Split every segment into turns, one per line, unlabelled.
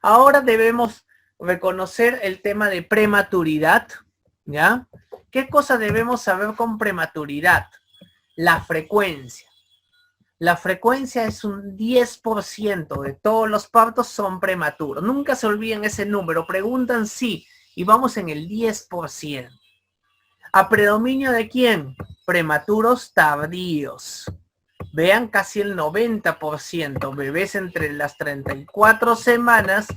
Ahora debemos reconocer el tema de prematuridad, ¿ya? ¿Qué cosa debemos saber con prematuridad? La frecuencia. La frecuencia es un 10% de todos los partos son prematuros. Nunca se olviden ese número. Preguntan sí y vamos en el 10%. ¿A predominio de quién? Prematuros tardíos. Vean, casi el 90%. Bebés entre las 34 semanas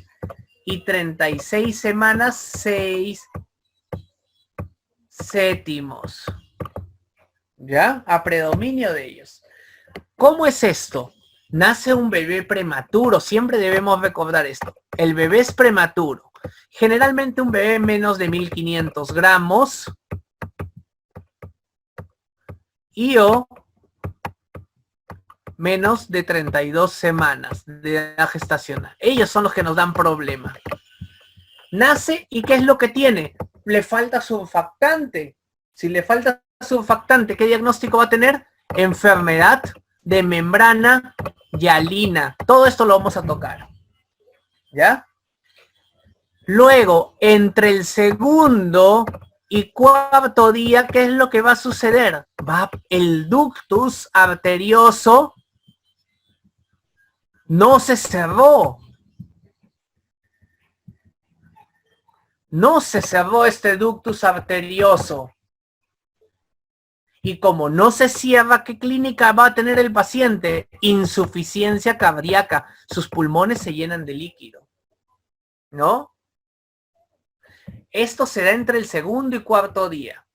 y 36 semanas, 6 séptimos. ¿Ya? A predominio de ellos. ¿Cómo es esto? Nace un bebé prematuro, siempre debemos recordar esto. El bebé es prematuro. Generalmente un bebé menos de 1500 gramos y o menos de 32 semanas de edad gestacional. Ellos son los que nos dan problemas. Nace y ¿qué es lo que tiene? Le falta surfactante. Si le falta surfactante, ¿qué diagnóstico va a tener? Enfermedad de membrana hialina. Todo esto lo vamos a tocar. ¿Ya? Luego, entre el segundo y cuarto día, ¿qué es lo que va a suceder? El ductus arterioso no se cerró. No se cerró este ductus arterioso. Y como no se cierra, ¿qué clínica va a tener el paciente? Insuficiencia cardíaca. Sus pulmones se llenan de líquido. ¿No? Esto se da entre el segundo y cuarto día.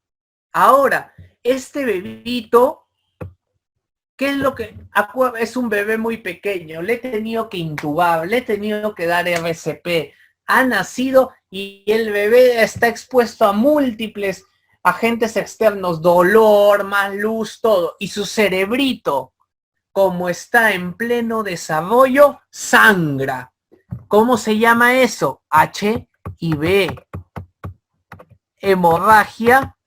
Ahora, este bebito, ¿qué es lo que? Es un bebé muy pequeño. Le he tenido que intubar, le he tenido que dar RCP. Ha nacido y el bebé está expuesto a múltiples agentes externos, dolor, más luz, todo. Y su cerebrito, como está en pleno desarrollo, sangra. ¿Cómo se llama eso? HIV. Hemorragia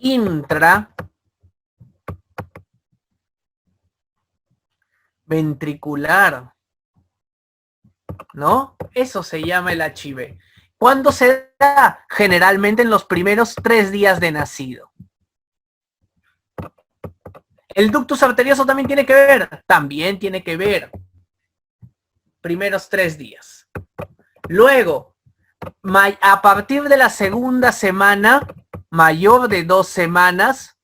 intraventricular, ¿no? Eso se llama el HIV. ¿Cuándo se da? Generalmente en los primeros 3 días de nacido. ¿El ductus arterioso también tiene que ver? También tiene que ver. Primeros 3 días. Luego, a partir de la segunda semana, mayor de 2 semanas,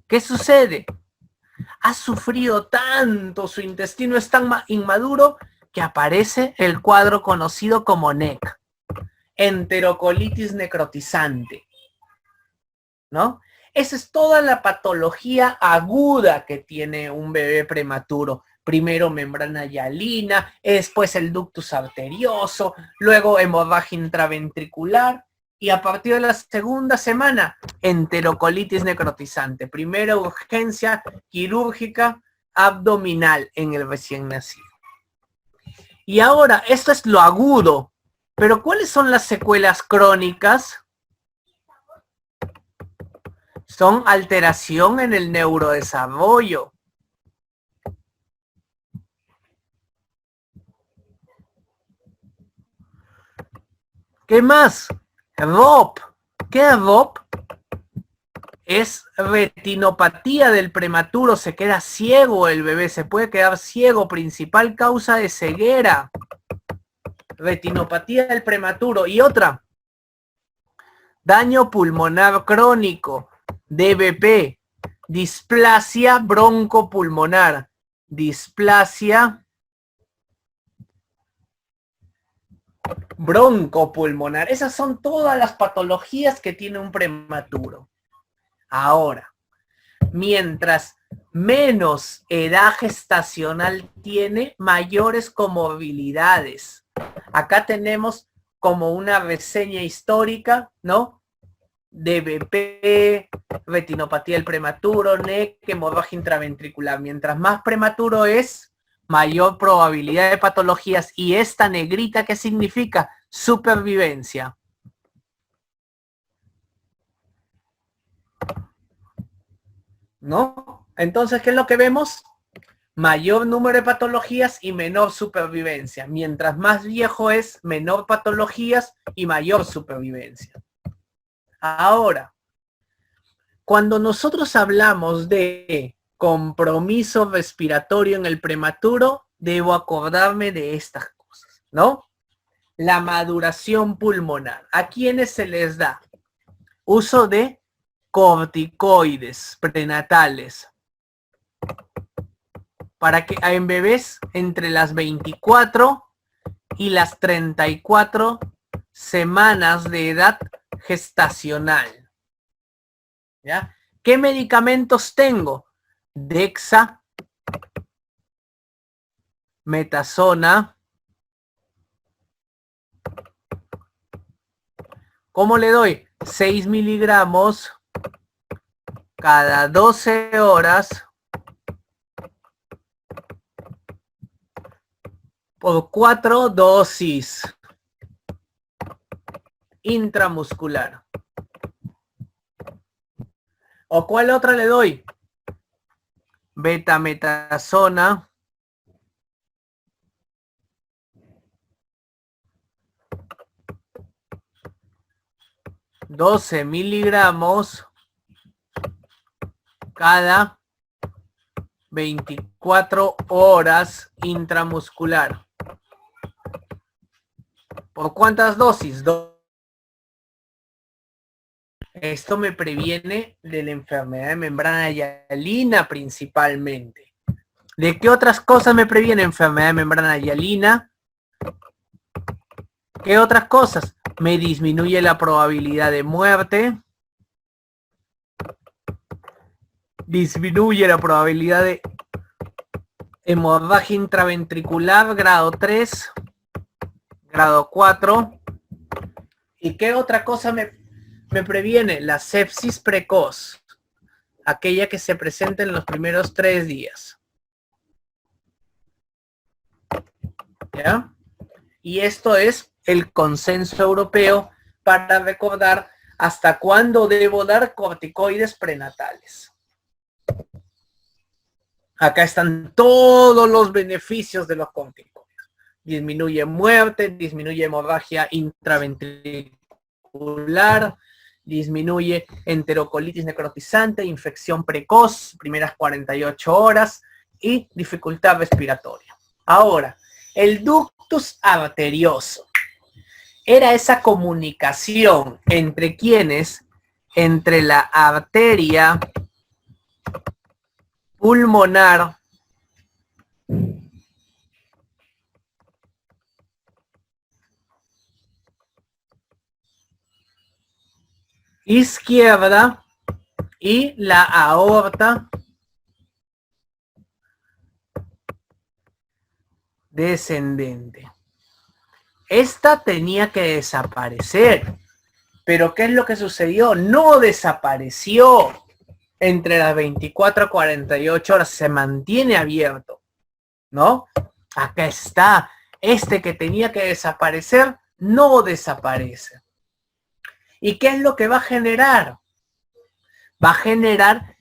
¿qué sucede? Ha sufrido tanto, su intestino es tan inmaduro que aparece el cuadro conocido como NEC, enterocolitis necrotizante, ¿no? Esa es toda la patología aguda que tiene un bebé prematuro. Primero membrana hialina, después el ductus arterioso, luego hemorragia intraventricular y a partir de la segunda semana, enterocolitis necrotizante. Primera urgencia quirúrgica abdominal en el recién nacido. Y ahora, esto es lo agudo, pero ¿cuáles son las secuelas crónicas? Son alteración en el neurodesarrollo. ¿Qué más? ROP. ¿Qué es ROP? Es retinopatía del prematuro, se queda ciego el bebé, se puede quedar ciego, principal causa de ceguera. Retinopatía del prematuro. Y otra, daño pulmonar crónico, DBP, displasia broncopulmonar, displasia broncopulmonar. Esas son todas las patologías que tiene un prematuro. Ahora, mientras menos edad gestacional tiene, mayores comorbilidades. Acá tenemos como una reseña histórica, ¿no? DBP, retinopatía del prematuro, NEC, hemorragia intraventricular. Mientras más prematuro es, mayor probabilidad de patologías. Y esta negrita, ¿qué significa? Supervivencia. ¿No? Entonces, ¿qué es lo que vemos? Mayor número de patologías y menor supervivencia. Mientras más viejo es, menor patologías y mayor supervivencia. Ahora, cuando nosotros hablamos de compromiso respiratorio en el prematuro, debo acordarme de estas cosas, ¿no? La maduración pulmonar. ¿A quiénes se les da? Uso de corticoides prenatales. Para que en bebés entre las 24 y las 34 semanas de edad gestacional. ¿Ya? ¿Qué medicamentos tengo? Dexa, metazona. ¿Cómo le doy? 6 miligramos cada 12 horas por 4 dosis intramuscular. ¿O cuál otra le doy? Betametasona. 12 miligramos cada 24 horas intramuscular. ¿Por cuántas dosis? Esto me previene de la enfermedad de membrana hialina principalmente. ¿De qué otras cosas me previene enfermedad de membrana hialina? ¿Qué otras cosas? Me disminuye la probabilidad de muerte. Disminuye la probabilidad de hemorragia intraventricular grado 3, grado 4. ¿Y qué otra cosa me previene? La sepsis precoz, aquella que se presenta en los primeros 3 días. ¿Ya? Y esto es el consenso europeo para recordar hasta cuándo debo dar corticoides prenatales. Acá están todos los beneficios de los corticoides. Disminuye muerte, disminuye hemorragia intraventricular, disminuye enterocolitis necrotizante, infección precoz, primeras 48 horas y dificultad respiratoria. Ahora, el ductus arterioso era esa comunicación entre quienes, entre la arteria pulmonar izquierda y la aorta descendente. Esta tenía que desaparecer. Pero ¿qué es lo que sucedió? No desapareció. Entre las 24 a 48 horas se mantiene abierto, ¿no? Acá está. Este que tenía que desaparecer, no desaparece. ¿Y qué es lo que va a generar? Va a generar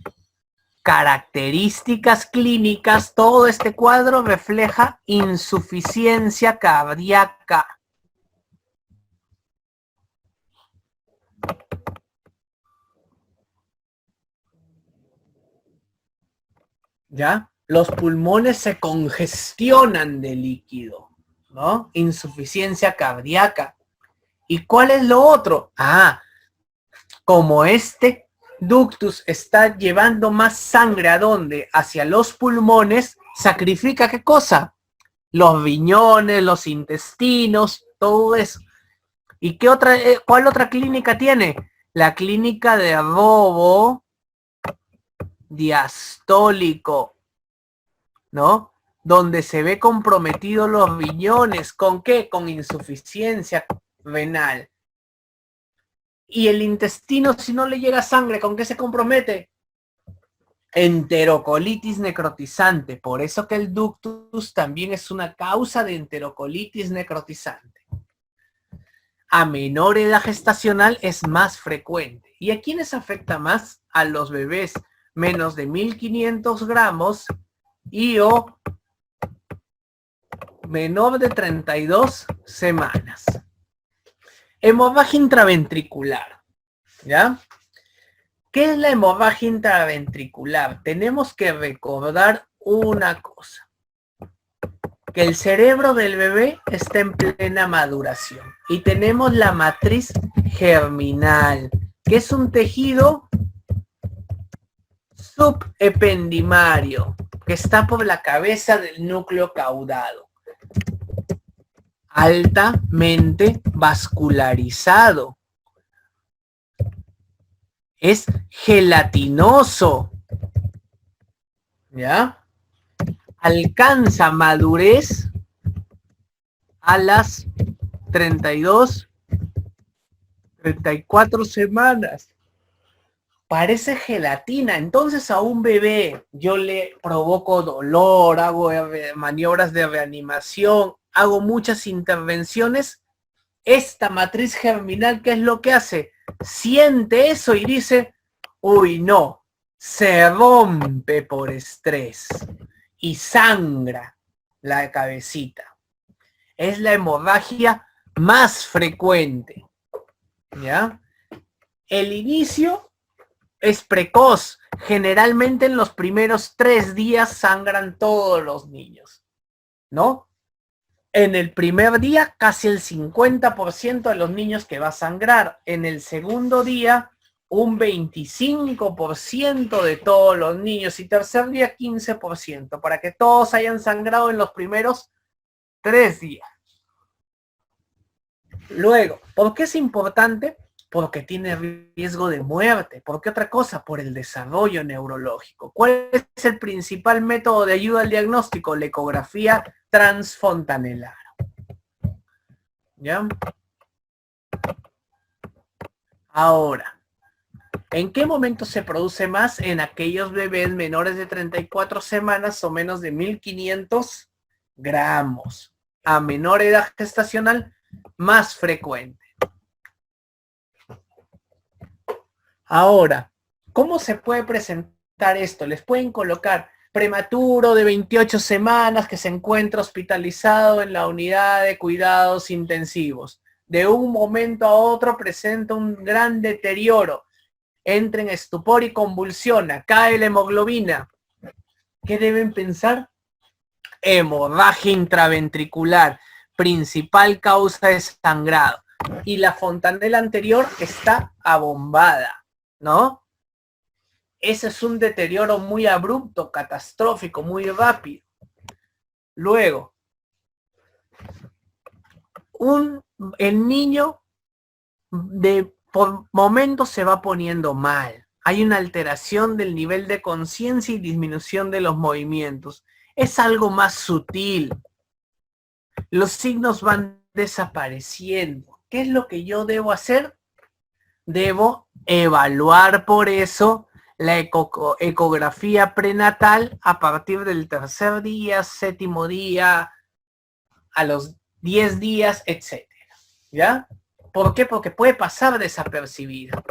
características clínicas. Todo este cuadro refleja insuficiencia cardíaca. ¿Ya? Los pulmones se congestionan de líquido, ¿no? Insuficiencia cardíaca. ¿Y cuál es lo otro? Ah, como este ductus está llevando más sangre ¿a dónde? Hacia los pulmones, sacrifica ¿qué cosa? Los riñones, los intestinos, todo eso. ¿Y qué otra, cuál otra clínica tiene? La clínica de robo diastólico, ¿no? Donde se ve comprometidos los riñones. ¿Con qué? Con insuficiencia renal. Y el intestino, si no le llega sangre, ¿con qué se compromete? Enterocolitis necrotizante. Por eso que el ductus también es una causa de enterocolitis necrotizante. A menor edad gestacional es más frecuente. ¿Y a quiénes afecta más? A los bebés menos de 1500 gramos y o menor de 32 semanas. Hemorragia intraventricular, ¿ya? ¿Qué es la hemorragia intraventricular? Tenemos que recordar una cosa, que el cerebro del bebé está en plena maduración y tenemos la matriz germinal, que es un tejido subependimario que está por la cabeza del núcleo caudado, altamente vascularizado, es gelatinoso, ¿ya? Alcanza madurez a las 32, 34 semanas. Parece gelatina. Entonces a un bebé yo le provoco dolor, hago maniobras de reanimación, hago muchas intervenciones. Esta matriz germinal, ¿qué es lo que hace? Siente eso y dice, uy, no, se rompe por estrés y sangra la cabecita. Es la hemorragia más frecuente, ¿ya? El inicio es precoz. Generalmente en los primeros 3 días sangran todos los niños, ¿no? En el primer día, casi el 50% de los niños que va a sangrar. En el segundo día, un 25% de todos los niños. Y tercer día, 15%. Para que todos hayan sangrado en los primeros 3 días. Luego, ¿por qué es importante? Porque tiene riesgo de muerte. ¿Por qué otra cosa? Por el desarrollo neurológico. ¿Cuál es el principal método de ayuda al diagnóstico? La ecografía transfontanelar. ¿Ya? Ahora, ¿en qué momento se produce más? En aquellos bebés menores de 34 semanas o menos de 1500 gramos. A menor edad gestacional, más frecuente. Ahora, ¿cómo se puede presentar esto? Les pueden colocar prematuro de 28 semanas que se encuentra hospitalizado en la unidad de cuidados intensivos. De un momento a otro presenta un gran deterioro. Entra en estupor y convulsiona. Cae la hemoglobina. ¿Qué deben pensar? Hemorragia intraventricular. Principal causa de sangrado. Y la fontanela anterior está abombada, ¿no? Ese es un deterioro muy abrupto, catastrófico, muy rápido. Luego, el niño por momentos se va poniendo mal. Hay una alteración del nivel de conciencia y disminución de los movimientos. Es algo más sutil. Los signos van desapareciendo. ¿Qué es lo que yo debo hacer? Debo evaluar por eso la ecografía prenatal a partir del tercer día, séptimo día, a los 10 días, etc. ¿Ya? ¿Por qué? Porque puede pasar desapercibido.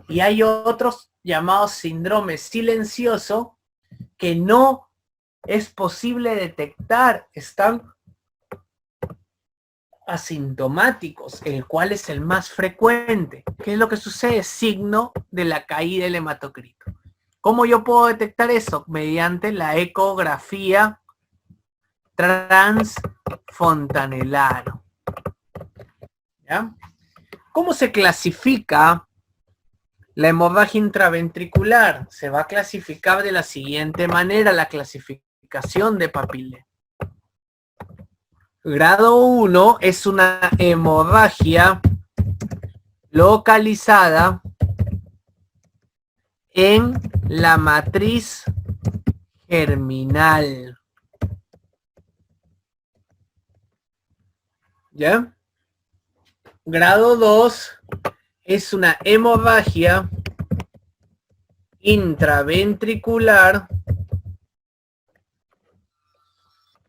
Y hay otros llamados síndrome silencioso que no es posible detectar, están asintomáticos, el cual es el más frecuente. ¿Qué es lo que sucede? Signo de la caída del hematocrito. ¿Cómo yo puedo detectar eso? Mediante la ecografía transfontanelar. ¿Ya? ¿Cómo se clasifica la hemorragia intraventricular? Se va a clasificar de la siguiente manera, la clasificación de Papillet. Grado 1 es una hemorragia localizada en la matriz germinal. ¿Ya? Grado 2 es una hemorragia intraventricular.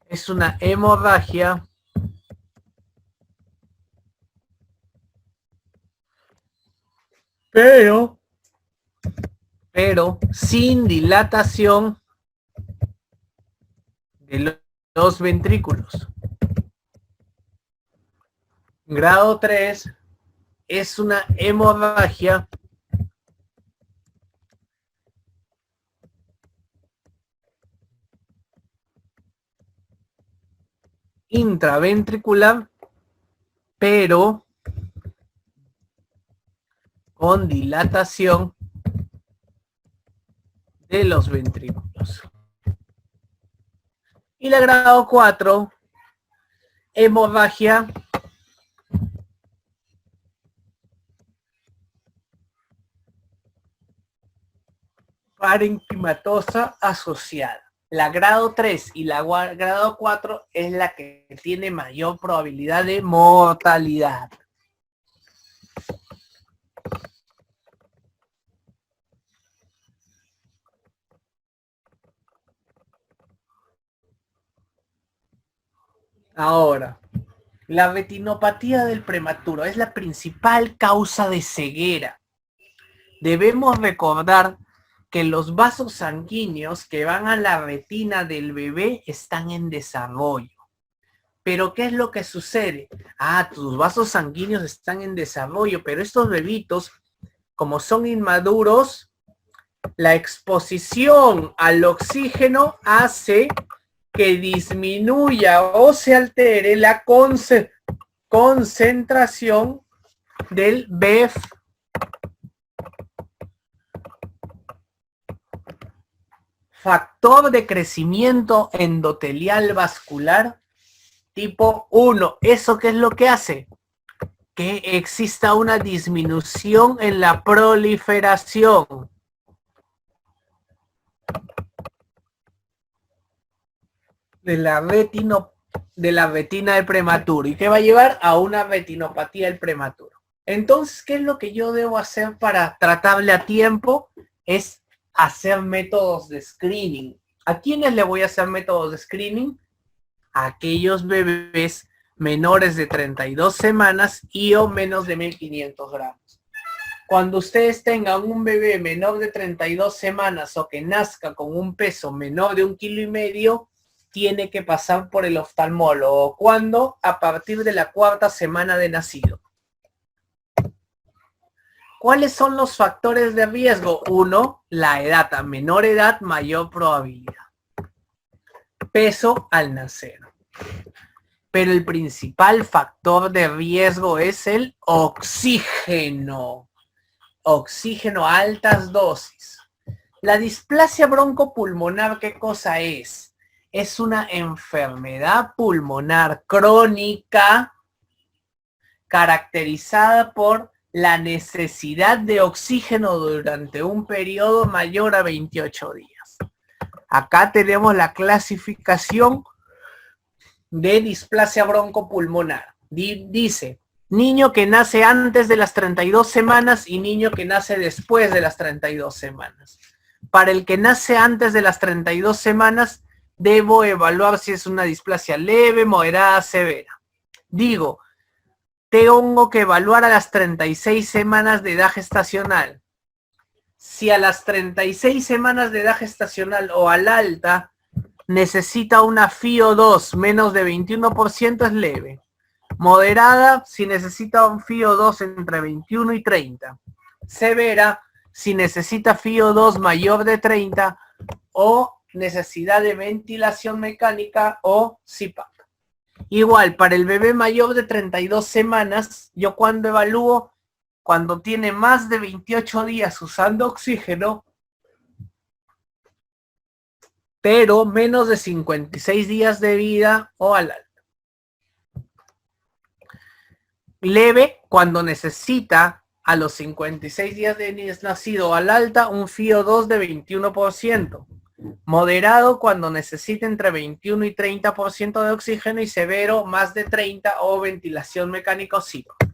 Es una hemorragia pero pero sin dilatación de los ventrículos. Grado 3 es una hemorragia intraventricular, pero con dilatación de los ventrículos. Y la grado 4, hemorragia parenquimatosa asociada. La grado 3 y la grado 4 es la que tiene mayor probabilidad de mortalidad. Ahora, la retinopatía del prematuro es la principal causa de ceguera. Debemos recordar que los vasos sanguíneos que van a la retina del bebé están en desarrollo. Pero ¿qué es lo que sucede? Ah, tus vasos sanguíneos están en desarrollo, pero estos bebitos, como son inmaduros, la exposición al oxígeno hace que disminuya o se altere la concentración del BEF. Factor de crecimiento endotelial vascular tipo 1. ¿Eso qué es lo que hace? Que exista una disminución en la proliferación de la retina del prematuro y que va a llevar a una retinopatía del prematuro. Entonces, ¿qué es lo que yo debo hacer para tratarle a tiempo? Es hacer métodos de screening. ¿A quiénes le voy a hacer métodos de screening? A aquellos bebés menores de 32 semanas y o menos de 1500 gramos. Cuando ustedes tengan un bebé menor de 32 semanas o que nazca con un peso menor de 1,5 kg, tiene que pasar por el oftalmólogo. ¿Cuándo? A partir de la 4ª semana de nacido. ¿Cuáles son los factores de riesgo? 1, la edad. A menor edad, mayor probabilidad. Peso al nacer. Pero el principal factor de riesgo es el oxígeno. Oxígeno a altas dosis. La displasia broncopulmonar, ¿qué cosa es? Es una enfermedad pulmonar crónica caracterizada por la necesidad de oxígeno durante un periodo mayor a 28 días. Acá tenemos la clasificación de displasia broncopulmonar. Dice, niño que nace antes de las 32 semanas y niño que nace después de las 32 semanas. Para el que nace antes de las 32 semanas, debo evaluar si es una displasia leve, moderada, severa. Digo, tengo que evaluar a las 36 semanas de edad gestacional. Si a las 36 semanas de edad gestacional o al alta necesita una FiO2 menos de 21%, es leve. Moderada, si necesita un FiO2 entre 21 y 30. Severa, si necesita FiO2 mayor de 30 o necesidad de ventilación mecánica o CPAP. Igual, para el bebé mayor de 32 semanas, yo cuando evalúo, cuando tiene más de 28 días usando oxígeno, pero menos de 56 días de vida o al alta. Leve, cuando necesita a los 56 días de nacido o al alta un FiO2 de 21%. Moderado, cuando necesita entre 21 y 30% de oxígeno, y severo, más de 30 o ventilación mecánica o CPAP.